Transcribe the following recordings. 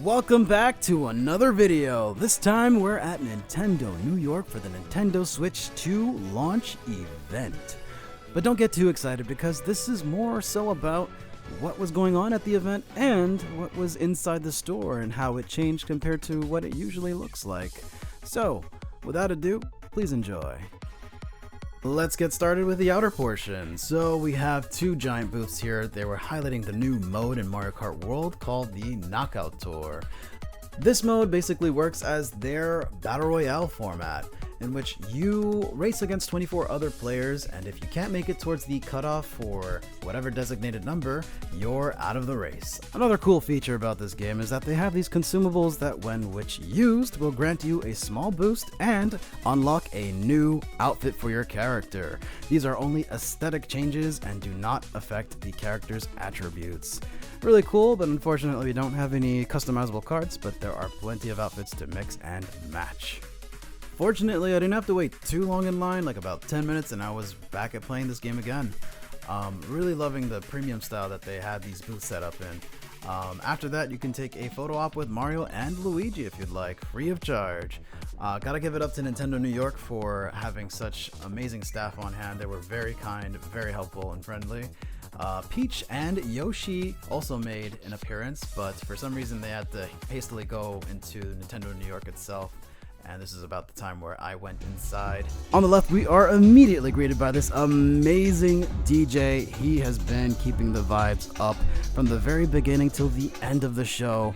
Welcome back to another video. This time we're at Nintendo New York for the Nintendo Switch 2 launch event. But don't get too excited because this is more so about what was going on at the event and what was inside the store and how it changed compared to what it usually looks like. So, without ado, please enjoy. Let's get started with the outer portion. So we have two giant booths here. They were highlighting the new mode in Mario Kart World called the Knockout Tour. This mode basically works as their Battle Royale format, in which you race against 24 other players, and if you can't make it towards the cutoff for whatever designated number, you're out of the race. Another cool feature about this game is that they have these consumables that, when used, will grant you a small boost and unlock a new outfit for your character. These are only aesthetic changes and do not affect the character's attributes. Really cool, but unfortunately we don't have any customizable cards, but there are plenty of outfits to mix and match. Fortunately, I didn't have to wait too long in line, like about 10 minutes, and I was back at playing this game again. Really loving the premium style that they had these booths set up in. After that, you can take a photo op with Mario and Luigi if you'd like, free of charge. Gotta give it up to Nintendo New York for having such amazing staff on hand. They were very kind, very helpful and friendly. Peach and Yoshi also made an appearance, but for some reason they had to hastily go into Nintendo New York itself. And this is about the time where I went inside. On the left, we are immediately greeted by this amazing DJ. He has been keeping the vibes up from the very beginning till the end of the show.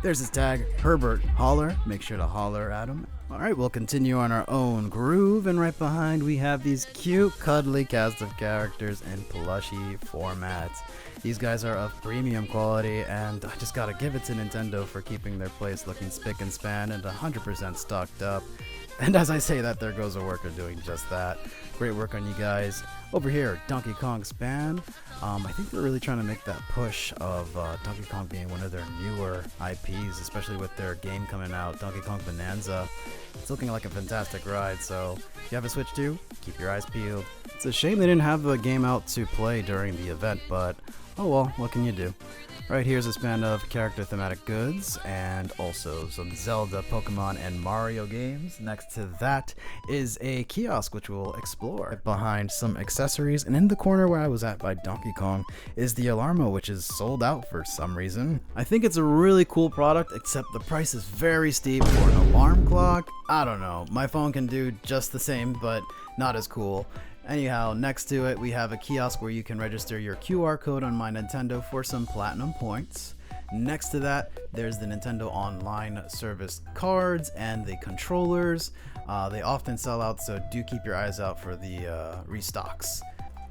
There's his tag, Herbert Holler. Make sure to holler at him. Alright, we'll continue on our own groove, and right behind we have these cute, cuddly cast of characters in plushie formats. These guys are of premium quality, and I just gotta give it to Nintendo for keeping their place looking spick and span and 100% stocked up. And as I say that, there goes a worker doing just that. Great work on you guys. Over here, Donkey Kong Span. I think they're really trying to make that push of Donkey Kong being one of their newer IPs, especially with their game coming out, Donkey Kong Bonanza. It's looking like a fantastic ride, so if you have a Switch 2, keep your eyes peeled. It's a shame they didn't have the game out to play during the event, but oh well, what can you do? Right here's a span of character thematic goods and also some Zelda, Pokemon, and Mario games. Next to that is a kiosk which we'll explore. Right behind some accessories, and in the corner where I was at by Donkey Kong is the Alarmo, which is sold out for some reason. I think it's a really cool product, except the price is very steep for an alarm clock. I don't know, my phone can do just the same, but not as cool. Anyhow, next to it we have a kiosk where you can register your QR code on My Nintendo for some platinum points. Next to that, there's the Nintendo Online Service cards and the controllers. They often sell out, so do keep your eyes out for the restocks.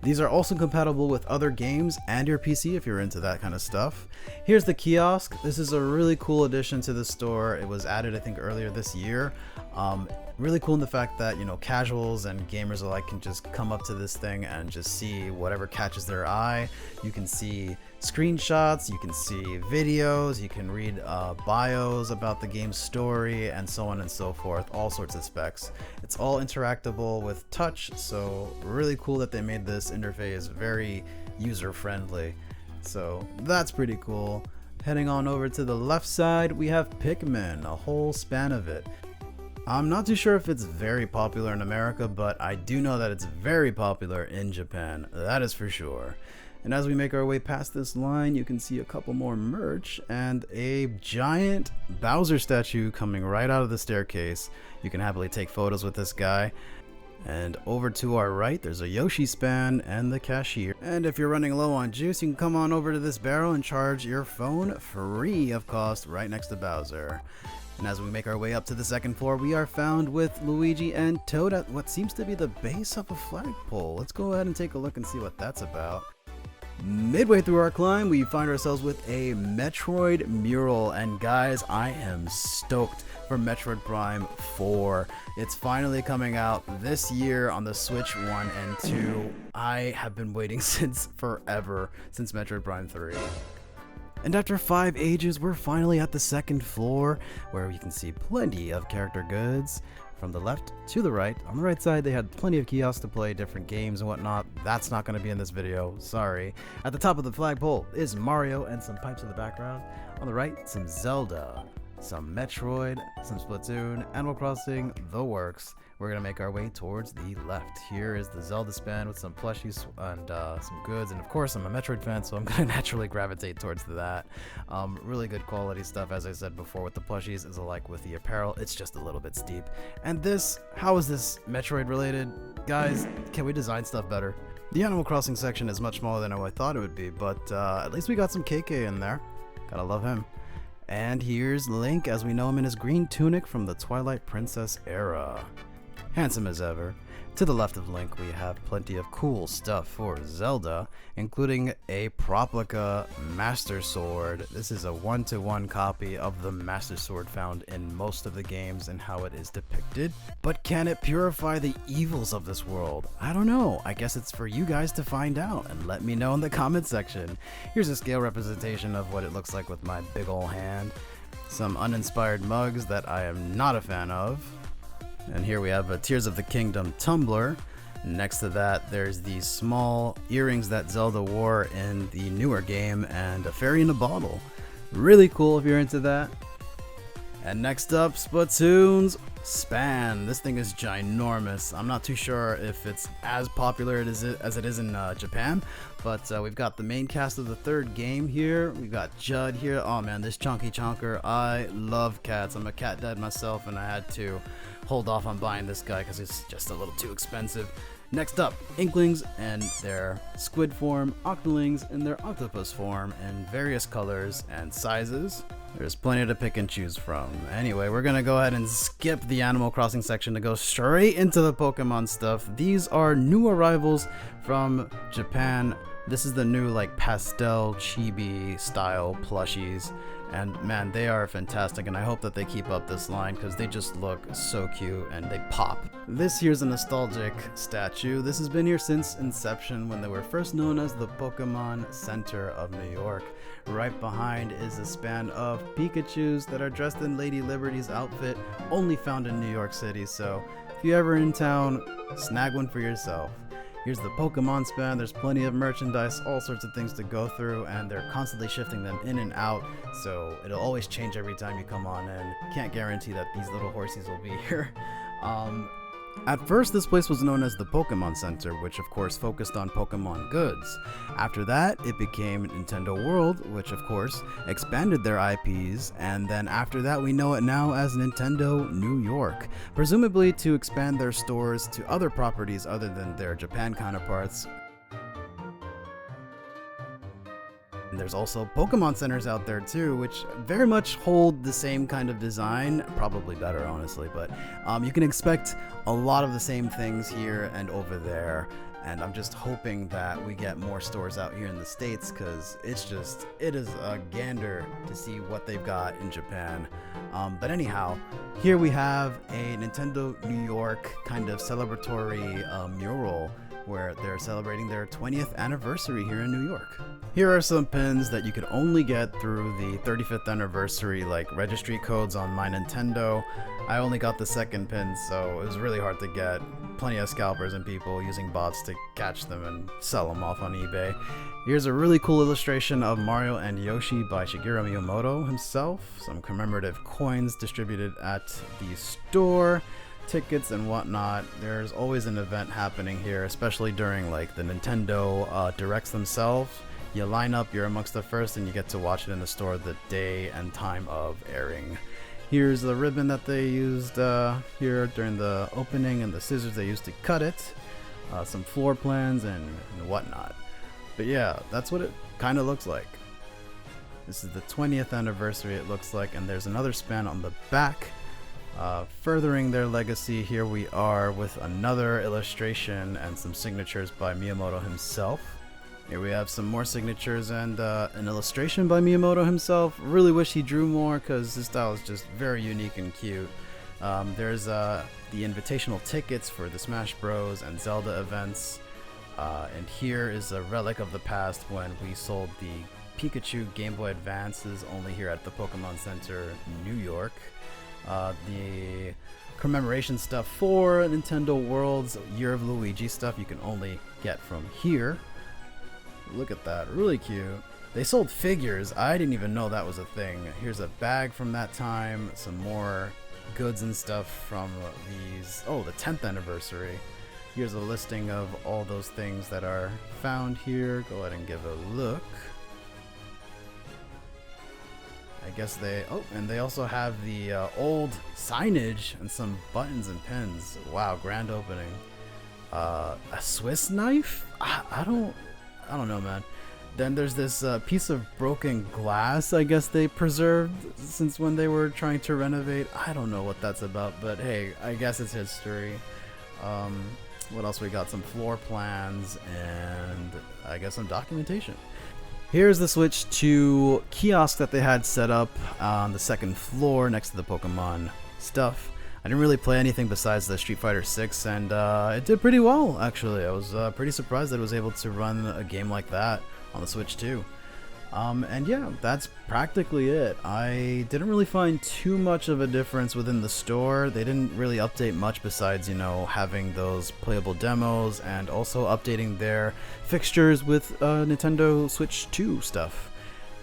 These are also compatible with other games and your PC if you're into that kind of stuff. Here's the kiosk. This is a really cool addition to the store. It was added, I think, earlier this year. Really cool in the fact that, you know, casuals and gamers alike can just come up to this thing and just see whatever catches their eye. You can see screenshots, you can see videos, you can read bios about the game's story, and so on and so forth, all sorts of specs. It's all interactable with touch, so really cool that they made this interface very user-friendly. So that's pretty cool. Heading on over to the left side, we have Pikmin, a whole span of it. I'm not too sure if it's very popular in America, but I do know that it's very popular in Japan, that is for sure. And as we make our way past this line, you can see a couple more merch and a giant Bowser statue coming right out of the staircase. You can happily take photos with this guy. And over to our right, there's a Yoshi span and the cashier. And if you're running low on juice, you can come on over to this barrel and charge your phone free of cost right next to Bowser. And as we make our way up to the second floor, we are found with Luigi and Toad at what seems to be the base of a flagpole. Let's go ahead and take a look and see what that's about. Midway through our climb, we find ourselves with a Metroid mural, and guys, I am stoked for Metroid Prime 4. It's finally coming out this year on the Switch 1 and 2. I have been waiting since forever, since Metroid Prime 3. And after 5 ages, we're finally at the second floor, where you can see plenty of character goods. from the left to the right. On the right side, they had plenty of kiosks to play different games and whatnot. That's not going to be in this video, sorry. At the top of the flagpole is Mario and some pipes in the background. On the right, some Zelda, some Metroid, some Splatoon, Animal Crossing, the works. We're going to make our way towards the left. Here is the Zelda stand with some plushies and some goods. And of course, I'm a Metroid fan, so I'm going to naturally gravitate towards that. Really good quality stuff, as I said before, with the plushies, is alike with the apparel. It's just a little bit steep. And this, how is this Metroid related? Guys, can we design stuff better? The Animal Crossing section is much smaller than I thought it would be, but at least we got some KK in there. Gotta love him. And here's Link, as we know him in his green tunic from the Twilight Princess era. Handsome as ever. To the left of Link, we have plenty of cool stuff for Zelda, including a Proplica Master Sword. This is a one-to-one copy of the Master Sword found in most of the games and how it is depicted. But can it purify the evils of this world? I don't know. I guess it's for you guys to find out, and let me know in the comment section. Here's a scale representation of what it looks like with my big ol' hand. Some uninspired mugs that I am not a fan of. And here we have a Tears of the Kingdom tumbler. Next to that, there's these small earrings that Zelda wore in the newer game, and a fairy in a bottle. Really cool if you're into that. And next up, Splatoon's Span. This thing is ginormous. I'm not too sure if it's as popular as it is in Japan, but we've got the main cast of the third game here. We've got Judd here. Oh man, this chunky chonker. I love cats. I'm a cat dad myself, and I had to hold off on buying this guy because it's just a little too expensive. Next up, Inklings and their squid form, Octolings in their octopus form in various colors and sizes. There's plenty to pick and choose from. Anyway, we're gonna go ahead and skip the Animal Crossing section to go straight into the Pokemon stuff. These are new arrivals from Japan. This is the new like pastel chibi style plushies. And man, they are fantastic, and I hope that they keep up this line because they just look so cute and they pop. This here's a nostalgic statue. This has been here since inception when they were first known as the Pokemon Center of New York. Right behind is a span of Pikachus that are dressed in Lady Liberty's outfit, only found in New York City, so if you're ever in town, snag one for yourself. Here's the Pokemon span. There's plenty of merchandise, all sorts of things to go through, and they're constantly shifting them in and out, so it'll always change every time you come on in. Can't guarantee that these little horsies will be here. At first, this place was known as the Pokemon Center, which of course focused on Pokemon goods. After that, it became Nintendo World, which of course expanded their IPs, and then after that we know it now as Nintendo New York, presumably to expand their stores to other properties other than their Japan counterparts. And there's also Pokemon centers out there too, which very much hold the same kind of design, probably better honestly, but you can expect a lot of the same things here and over there, and I'm just hoping that we get more stores out here in the States because it is a gander to see what they've got in Japan. But anyhow, here we have a Nintendo New York kind of celebratory mural where they're celebrating their 20th anniversary here in New York. Here are some pins that you could only get through the 35th anniversary like registry codes on My Nintendo. I only got the second pin, so it was really hard to get. Plenty of scalpers and people using bots to catch them and sell them off on eBay. Here's a really cool illustration of Mario and Yoshi by Shigeru Miyamoto himself. Some commemorative coins distributed at the store. Tickets and whatnot. There's always an event happening here, especially during like the Nintendo Directs themselves. You line up, you're amongst the first, and you get to watch it in the store the day and time of airing. Here's the ribbon that they used here during the opening and the scissors they used to cut it. Some floor plans and whatnot. But yeah, that's what it kind of looks like. This is the 20th anniversary it looks like, and there's another span on the back. Furthering their legacy, here we are with another illustration and some signatures by Miyamoto himself. Here we have some more signatures and an illustration by Miyamoto himself. Really wish he drew more because his style is just very unique and cute. There's the invitational tickets for the Smash Bros. And Zelda events. And here is a relic of the past when we sold the Pikachu Game Boy Advances only here at the Pokemon Center, New York. The commemoration stuff for Nintendo World's Year of Luigi stuff you can only get from here. Look at that, really cute. They sold figures. I didn't even know that was a thing. Here's a bag from that time, some more goods and stuff from these. Oh, the 10th anniversary. Here's a listing of all those things that are found here. Go ahead and give a look. I guess they, oh, and they also have the old signage and some buttons and pins. Wow, grand opening. A Swiss knife? I don't know, man. Then there's this piece of broken glass I guess they preserved since when they were trying to renovate. I don't know what that's about, but hey, I guess it's history. What else we got? Some floor plans and I guess some documentation. Here's the Switch 2 kiosk that they had set up on the second floor next to the Pokemon stuff. I didn't really play anything besides the Street Fighter 6, and it did pretty well, actually. I was pretty surprised that it was able to run a game like that on the Switch 2. And yeah, that's practically it. I didn't really find too much of a difference within the store. They didn't really update much besides, you know, having those playable demos and also updating their fixtures with Nintendo Switch 2 stuff.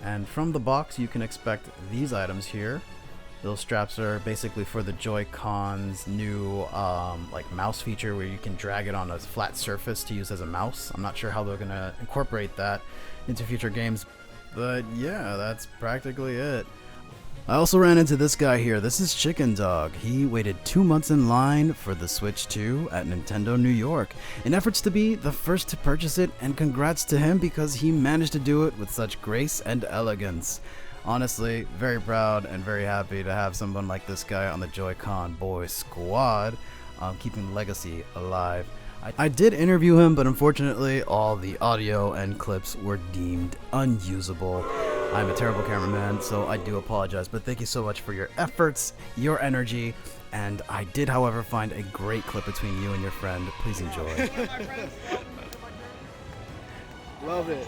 And from the box, you can expect these items here. Those straps are basically for the Joy-Con's new like mouse feature where you can drag it on a flat surface to use as a mouse. I'm not sure how they're going to incorporate that into future games, but yeah, that's practically it. I also ran into this guy here. This is Chicken Dog. He waited 2 months in line for the Switch 2 at Nintendo New York in efforts to be the first to purchase it, and congrats to him because he managed to do it with such grace and elegance. Honestly, very proud and very happy to have someone like this guy on the Joy-Con Boys squad, keeping the legacy alive. I did interview him, but unfortunately all the audio and clips were deemed unusable. I'm a terrible cameraman, so I do apologize, but thank you so much for your efforts, your energy, and I did, however, find a great clip between you and your friend. Please enjoy. Love it.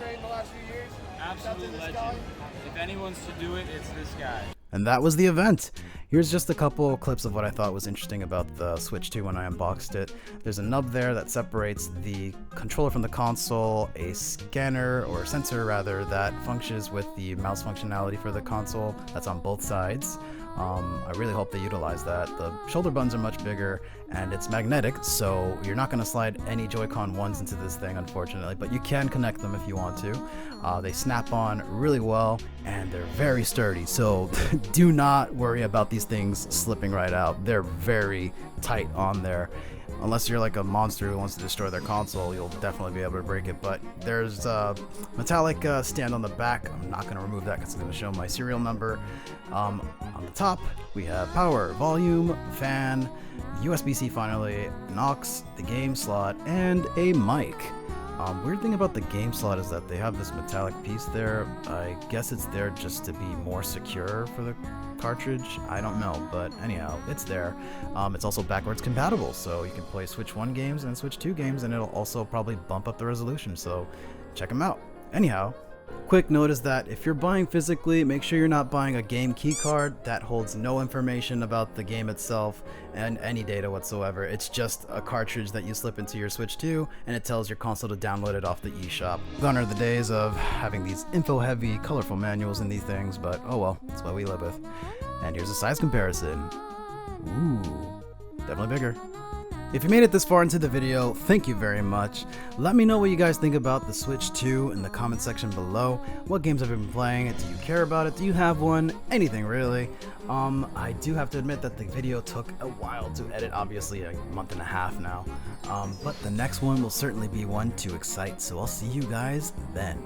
Absolute legend. If anyone's to do it, it's this guy. And that was the event. Here's just a couple clips of what I thought was interesting about the Switch 2 when I unboxed it. There's a nub there that separates the controller from the console, a scanner, or sensor rather, that functions with the mouse functionality for the console. That's on both sides. I really hope they utilize that. The shoulder buttons are much bigger and it's magnetic, so you're not going to slide any Joy-Con 1s into this thing, unfortunately, but you can connect them if you want to. They snap on really well and they're very sturdy, so do not worry about these things slipping right out. They're very tight on there. Unless you're like a monster who wants to destroy their console, you'll definitely be able to break it. But there's a metallic stand on the back. I'm not going to remove that because it's going to show my serial number. On the top, we have power, volume, fan, USB-C finally, an aux, the game slot, and a mic. Weird thing about the game slot is that they have this metallic piece there. I guess it's there just to be more secure for the cartridge. I don't know, but anyhow, it's there. It's also backwards compatible, so you can play Switch 1 games and Switch 2 games, and it'll also probably bump up the resolution, so check them out. Anyhow, quick note is that if you're buying physically, make sure you're not buying a game key card that holds no information about the game itself and any data whatsoever. It's just a cartridge that you slip into your Switch 2 and it tells your console to download it off the eShop. Gone are the days of having these info-heavy, colorful manuals in these things, but oh well, that's what we live with. And here's a size comparison. Ooh, definitely bigger. If you made it this far into the video, thank you very much. Let me know what you guys think about the Switch 2 in the comment section below. What games have you been playing? Do you care about it? Do you have one? Anything really. I do have to admit that the video took a while to edit, obviously a month and a half now. But the next one will certainly be one to excite, so I'll see you guys then.